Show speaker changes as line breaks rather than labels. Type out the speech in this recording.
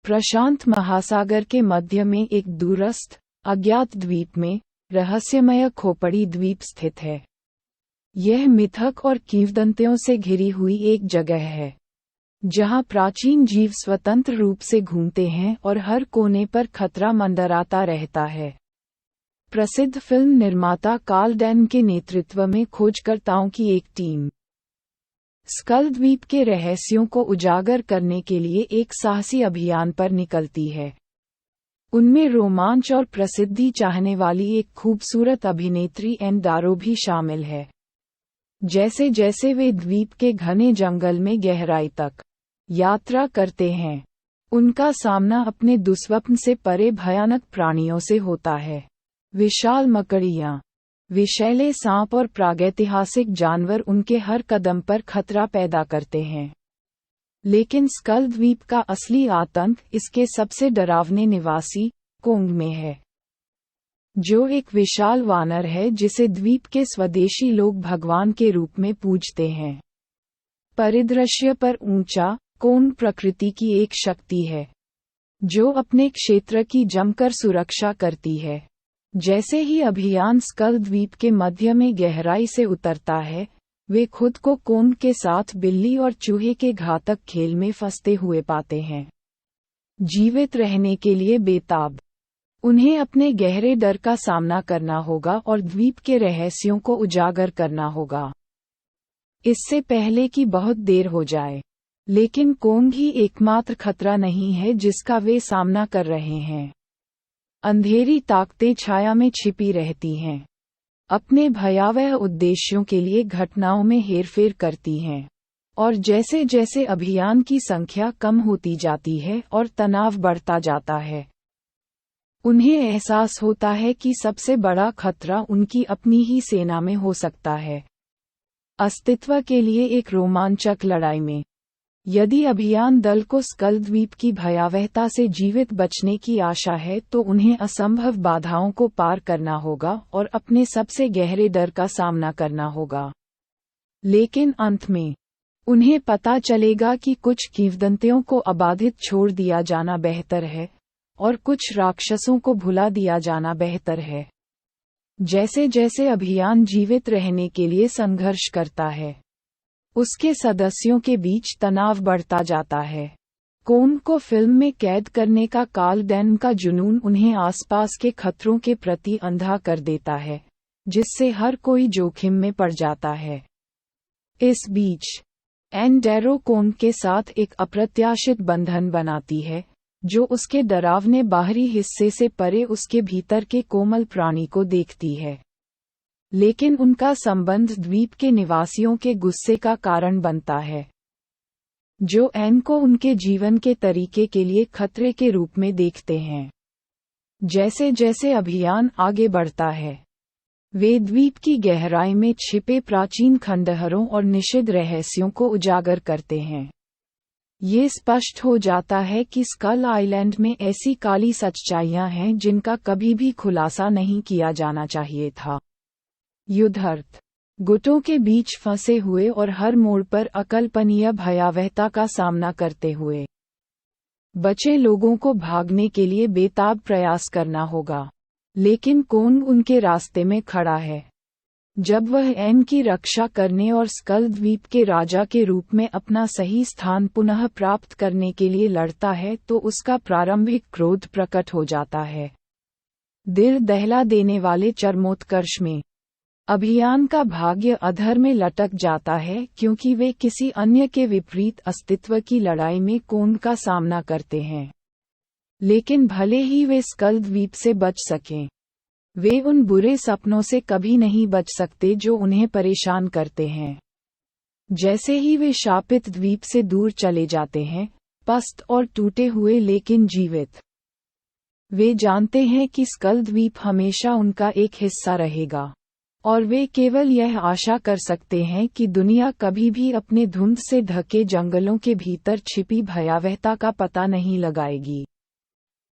प्रशांत महासागर के मध्य में एक दूरस्थ अज्ञात द्वीप में रहस्यमय खोपड़ी द्वीप स्थित है। यह मिथक और किंवदंतियों से घिरी हुई एक जगह है, जहां प्राचीन जीव स्वतंत्र रूप से घूमते हैं और हर कोने पर खतरा मंडराता रहता है। प्रसिद्ध फिल्म निर्माता कार्ल डैन के नेतृत्व में खोजकर्ताओं की एक टीम स्कल द्वीप के रहस्यों को उजागर करने के लिए एक साहसी अभियान पर निकलती है। उनमें रोमांच और प्रसिद्धि चाहने वाली एक खूबसूरत अभिनेत्री एन डारो भी शामिल है। जैसे जैसे वे द्वीप के घने जंगल में गहराई तक यात्रा करते हैं, उनका सामना अपने दुस्वप्न से परे भयानक प्राणियों से होता है। विशाल मकड़ियाँ, विषैले सांप और प्रागैतिहासिक जानवर उनके हर कदम पर खतरा पैदा करते हैं। लेकिन स्कल द्वीप का असली आतंक इसके सबसे डरावने निवासी कोंग में है, जो एक विशाल वानर है जिसे द्वीप के स्वदेशी लोग भगवान के रूप में पूजते हैं। परिदृश्य पर ऊंचा कोंग प्रकृति की एक शक्ति है, जो अपने क्षेत्र की जमकर सुरक्षा करती है। जैसे ही अभियान स्कल द्वीप के मध्य में गहराई से उतरता है, वे खुद को कोंग के साथ बिल्ली और चूहे के घातक खेल में फंसते हुए पाते हैं। जीवित रहने के लिए बेताब, उन्हें अपने गहरे डर का सामना करना होगा और द्वीप के रहस्यों को उजागर करना होगा, इससे पहले कि बहुत देर हो जाए। लेकिन कोंग ही एकमात्र खतरा नहीं है जिसका वे सामना कर रहे हैं। अंधेरी ताकतें छाया में छिपी रहती हैं, अपने भयावह उद्देश्यों के लिए घटनाओं में हेरफेर करती हैं, और जैसे जैसे अभियान की संख्या कम होती जाती है और तनाव बढ़ता जाता है, उन्हें एहसास होता है कि सबसे बड़ा खतरा उनकी अपनी ही सेना में हो सकता है। अस्तित्व के लिए एक रोमांचक लड़ाई में, यदि अभियान दल को स्कल द्वीप की भयावहता से जीवित बचने की आशा है तो उन्हें असंभव बाधाओं को पार करना होगा और अपने सबसे गहरे डर का सामना करना होगा। लेकिन अंत में उन्हें पता चलेगा कि कुछ किंवदंतियों को अबाधित छोड़ दिया जाना बेहतर है और कुछ राक्षसों को भुला दिया जाना बेहतर है। जैसे जैसे अभियान जीवित रहने के लिए संघर्ष करता है, उसके सदस्यों के बीच तनाव बढ़ता जाता है। कोंग को फिल्म में कैद करने का कार्ल डैन का जुनून उन्हें आसपास के खतरों के प्रति अंधा कर देता है, जिससे हर कोई जोखिम में पड़ जाता है। इस बीच एन डारो कोंग के साथ एक अप्रत्याशित बंधन बनाती है, जो उसके डरावने बाहरी हिस्से से परे उसके भीतर के कोमल प्राणी को देखती है। लेकिन उनका संबंध द्वीप के निवासियों के गुस्से का कारण बनता है, जो एन को उनके जीवन के तरीके के लिए खतरे के रूप में देखते हैं। जैसे जैसे अभियान आगे बढ़ता है, वे द्वीप की गहराई में छिपे प्राचीन खंडहरों और निषिद्ध रहस्यों को उजागर करते हैं। ये स्पष्ट हो जाता है कि स्कल आइलैंड में ऐसी काली सच्चाइयां हैं जिनका कभी भी खुलासा नहीं किया जाना चाहिए था। युद्धर्थ गुटों के बीच फंसे हुए और हर मोड़ पर अकल्पनीय भयावहता का सामना करते हुए बचे लोगों को भागने के लिए बेताब प्रयास करना होगा। लेकिन कोंग उनके रास्ते में खड़ा है। जब वह एन की रक्षा करने और स्कल द्वीप के राजा के रूप में अपना सही स्थान पुनः प्राप्त करने के लिए लड़ता है तो उसका प्रारंभिक क्रोध प्रकट हो जाता है। दिल दहला देने वाले चरमोत्कर्ष में अभियान का भाग्य अधर में लटक जाता है, क्योंकि वे किसी अन्य के विपरीत अस्तित्व की लड़ाई में कोंग का सामना करते हैं। लेकिन भले ही वे स्कल द्वीप से बच सकें, वे उन बुरे सपनों से कभी नहीं बच सकते जो उन्हें परेशान करते हैं। जैसे ही वे शापित द्वीप से दूर चले जाते हैं, पस्त और टूटे हुए लेकिन जीवित, वे जानते हैं कि स्कल द्वीप हमेशा उनका एक हिस्सा रहेगा, और वे केवल यह आशा कर सकते हैं कि दुनिया कभी भी अपने धुंध से ढके जंगलों के भीतर छिपी भयावहता का पता नहीं लगाएगी।